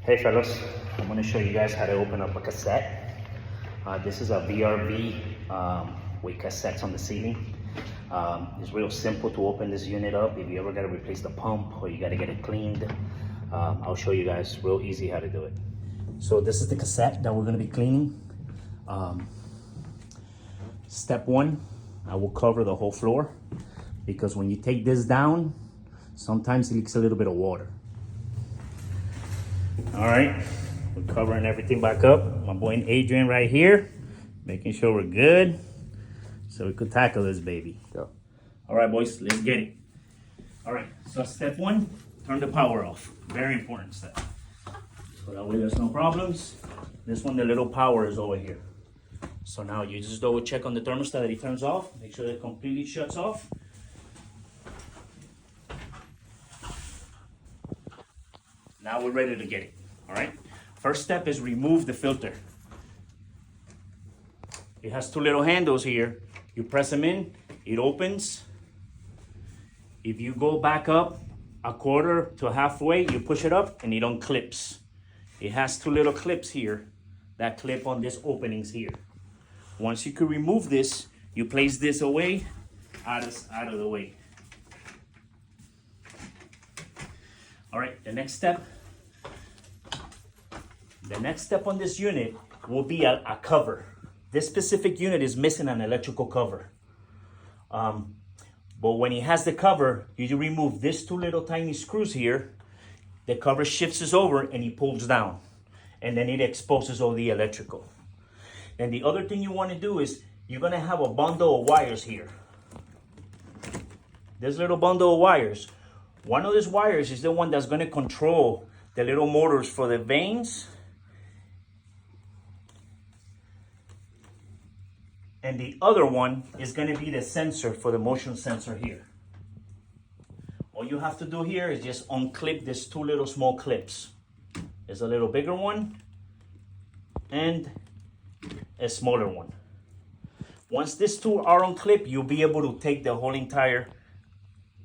Hey fellas, I'm going to show you guys how to open up a cassette. This is a VRV with cassettes on the ceiling. It's real simple to open this unit up. If you ever got to replace the pump or you got to get it cleaned, I'll show you guys real easy how to do it. So this is the cassette that we're going to be cleaning. Step one, I will cover the whole floor because when you take this down, sometimes it leaks a little bit of water. All right, we're covering everything back up. My boy Adrian right here, making sure we're good so we could tackle this baby. Go. All right, boys, let's get it. All right, so step one, turn the power off. Very important step. So that way there's no problems. This one, the little power is over here. So now you just double check on the thermostat that it turns off. Make sure that it completely shuts off. Now we're ready to get it, all right? First step is remove the filter. It has two little handles here. You press them in, it opens. If you go back up a quarter to halfway, you push it up and it unclips. It has two little clips here that clip on these openings here. Once you can remove this, you place this away, out of the way. All right, the next step on this unit will be a cover. This specific unit is missing an electrical cover. But when it has the cover, you remove these two little tiny screws here. The cover shifts over and it pulls down. And then it exposes all the electrical. And the other thing you want to do is you're going to have a bundle of wires here. This little bundle of wires. One of these wires is the one that's going to control the little motors for the vanes. And the other one is going to be the sensor for the motion sensor here. All you have to do here is just unclip these two little small clips. There's a little bigger one and a smaller one. Once these two are unclipped, you'll be able to take the whole entire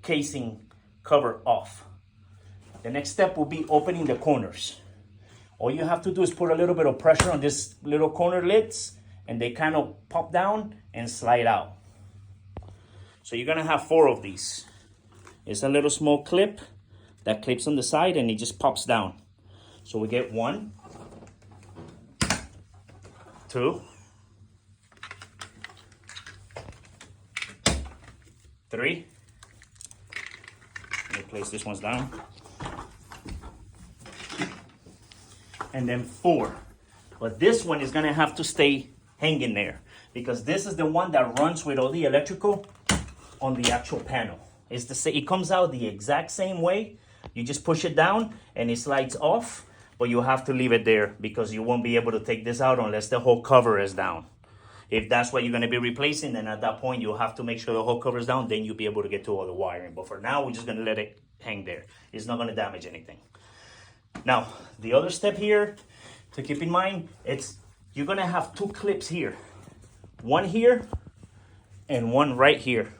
casing cover off. The next step will be opening the corners. All you have to do is put a little bit of pressure on these little corner lids and they kind of pop down and slide out. So you're gonna have 4 of these. It's a little small clip that clips on the side and it just pops down. So we get 1, 2, 3. Let me place this ones down. And then 4. But this one is gonna have to stay hanging there because this is the one that runs with all the electrical on the actual panel. It comes out the exact same way. You just push it down and it slides off, but you have to leave it there because you won't be able to take this out unless the whole cover is down. If that's what you're gonna be replacing, then at that point you'll have to make sure the whole cover is down, then you'll be able to get to all the wiring. But for now, we're just gonna let it hang there. It's not gonna damage anything. Now, the other step here to keep in mind, you're gonna have 2 clips here. One here and one right here.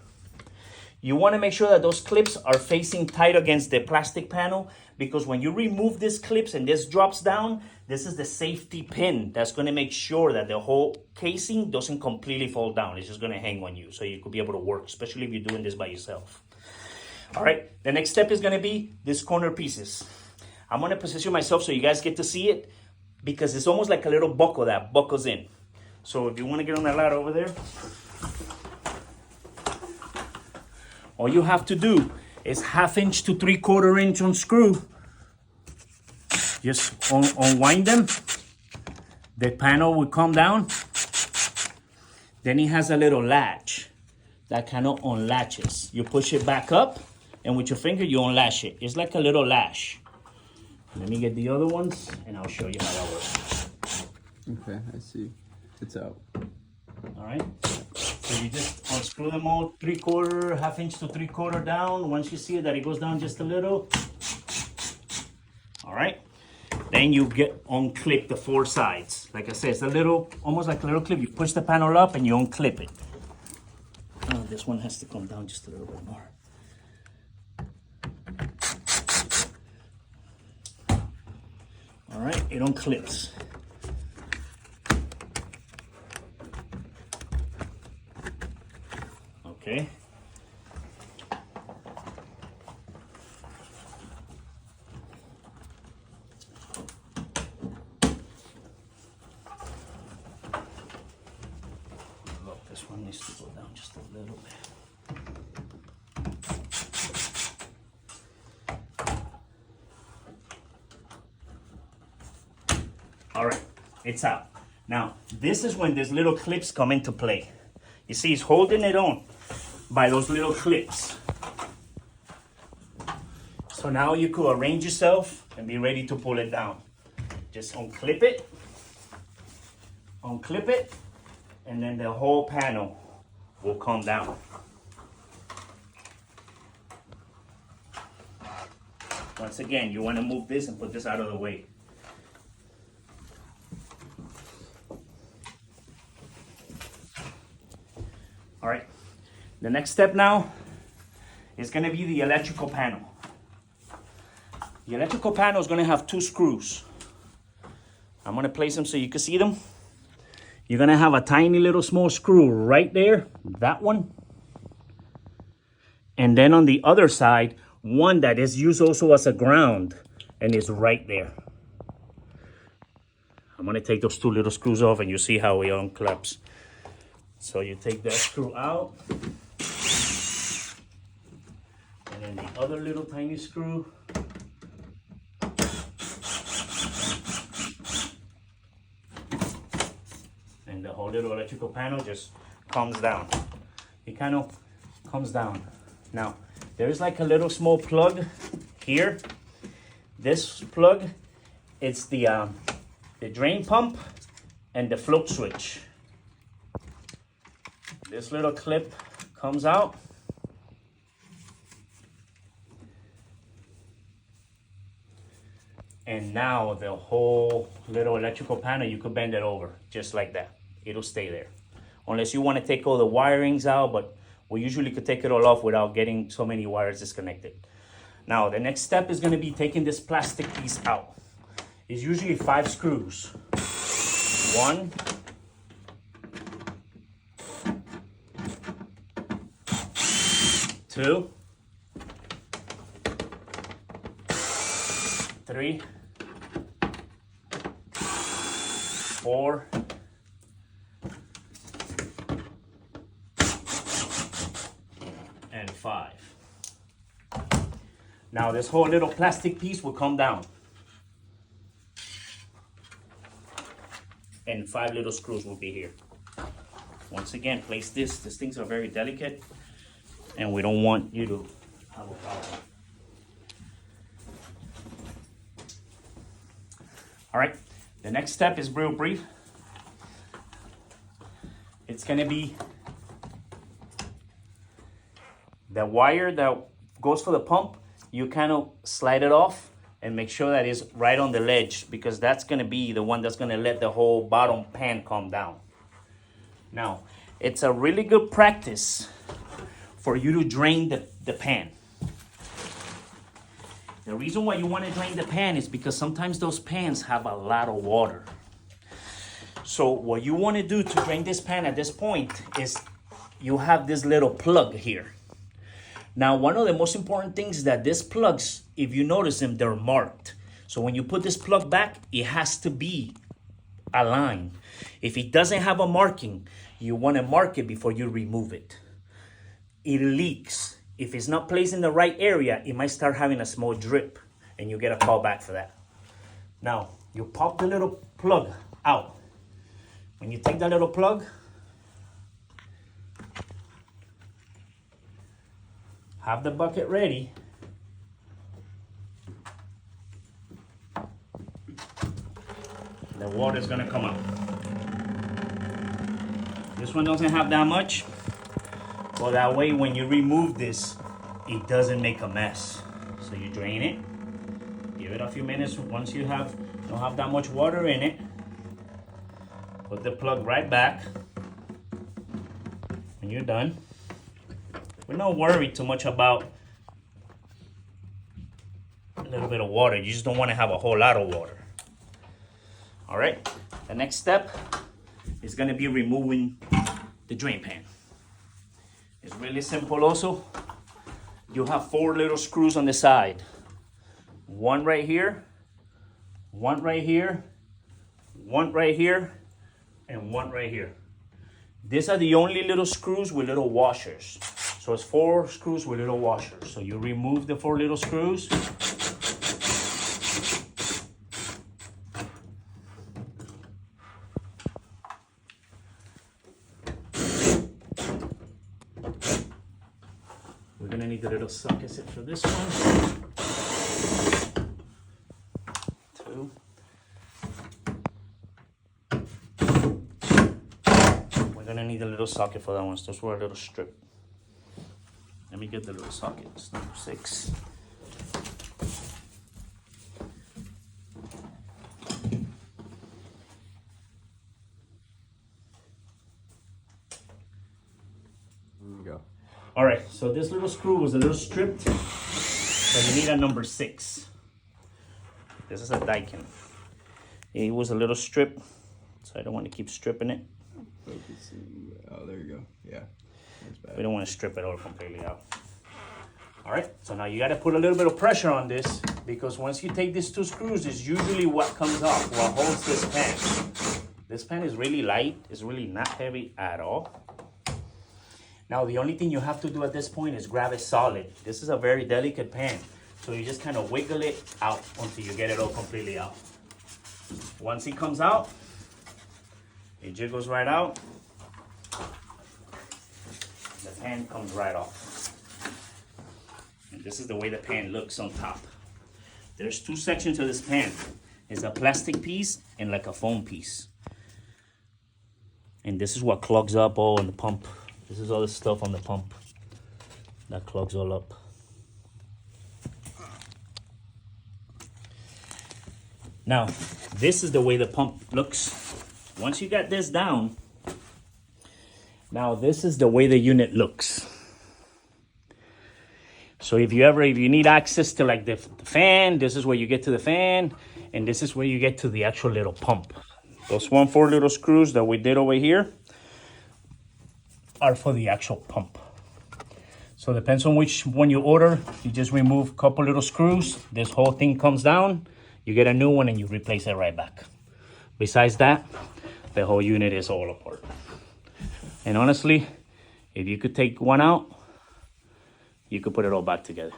You wanna make sure that those clips are facing tight against the plastic panel because when you remove these clips and this drops down, this is the safety pin that's gonna make sure that the whole casing doesn't completely fall down. It's just gonna hang on you so you could be able to work, especially if you're doing this by yourself. All right, the next step is gonna be these corner pieces. I'm gonna position myself so you guys get to see it because it's almost like a little buckle that buckles in. So if you wanna get on that ladder over there, all you have to do is 1/2 inch to 3/4 inch unscrew. Just unwind them. The panel will come down. Then it has a little latch that kind of unlatches. You push it back up and with your finger you unlatch it. It's like a little lash. Let me get the other ones and I'll show you how that works. Okay, I see. It's out. All right. So you just unscrew them all 3/4, 1/2 inch to 3/4 down. Once you see that it goes down just a little. All right. Then you unclip the 4 sides. Like I said, it's almost like a little clip. You push the panel up and you unclip it. This one has to come down just a little bit more. All right, it unclips. Okay. Look, this one needs to go down just a little bit. All right, it's out. Now, this is when these little clips come into play. You see, he's holding it on by those little clips. So now you could arrange yourself and be ready to pull it down. Just unclip it, and then the whole panel will come down. Once again, you want to move this and put this out of the way. All right, the next step now is going to be the electrical panel. The electrical panel is going to have 2 screws. I'm going to place them so you can see them. You're going to have a tiny little small screw right there, that one. And then on the other side, one that is used also as a ground and is right there. I'm going to take those 2 little screws off and you see how it unclips. So you take that screw out, and then the other little tiny screw, and the whole little electrical panel just comes down. It kind of comes down. Now, there is like a little small plug here. This plug, it's the drain pump and the float switch. This little clip comes out. And now the whole little electrical panel, you could bend it over just like that. It'll stay there. Unless you want to take all the wirings out, but we usually could take it all off without getting so many wires disconnected. Now, the next step is going to be taking this plastic piece out. It's usually 5 screws. 1, 2, 3, 4, and 5. Now this whole little plastic piece will come down. And 5 little screws will be here. Once again, place this. These things are very delicate, and we don't want you to have a problem. All right, the next step is real brief. It's gonna be the wire that goes for the pump. You kind of slide it off and make sure that it's right on the ledge, because that's gonna be the one that's gonna let the whole bottom pan come down. Now, it's a really good practice for you to drain the pan. The reason why you want to drain the pan is because sometimes those pans have a lot of water. So what you want to do to drain this pan at this point is you have this little plug here. Now, one of the most important things is that these plugs, if you notice them, they're marked. So when you put this plug back, it has to be aligned. If it doesn't have a marking, you want to mark it before you remove it. It leaks. If it's not placed in the right area, it might start having a small drip, and you get a call back for that. Now, you pop the little plug out. When you take that little plug, have the bucket ready. The water's gonna come out. This one doesn't have that much. Well, that way when you remove this, it doesn't make a mess. So you drain it, give it a few minutes. Once you don't have that much water in it, put the plug right back. When you're done, we're not worried too much about a little bit of water. You just don't want to have a whole lot of water. All right, the next step is gonna be removing the drain pan. It's really simple also. You have 4 little screws on the side. One right here, one right here, one right here, and one right here. These are the only little screws with little washers. So it's 4 screws with little washers. So you remove the 4 little screws. We're gonna need the little sockets for this one. 2. We're gonna need a little socket for that one. So those were a little strip. Let me get the little sockets. Number 6. There we go. All right, so this little screw was a little stripped, so you need a number 6. This is a Daikin. It was a little strip, so I don't want to keep stripping it. Focusing. Oh, there you go. Yeah. That's bad. We don't want to strip it all completely out. All right, so now you got to put a little bit of pressure on this, because once you take these 2 screws, it's usually what comes off, what holds this pan. This pan is really light. It's really not heavy at all. Now, the only thing you have to do at this point is grab it solid. This is a very delicate pan, so you just kind of wiggle it out until you get it all completely out. Once it comes out, it jiggles right out. The pan comes right off. And this is the way the pan looks on top. There's 2 sections of this pan. It's a plastic piece and like a foam piece. And this is what clogs up all in the pump. This is all the stuff on the pump that clogs all up. Now, this is the way the pump looks. Once you got this down, now this is the way the unit looks. So if you need access to like the fan, this is where you get to the fan, and this is where you get to the actual little pump. Those 4 little screws that we did over here are for the actual pump. So it depends on which one you order. You just remove a couple little screws. This whole thing comes down. You get a new one and you replace it right back. Besides that, the whole unit is all apart. And honestly, if you could take one out, you could put it all back together.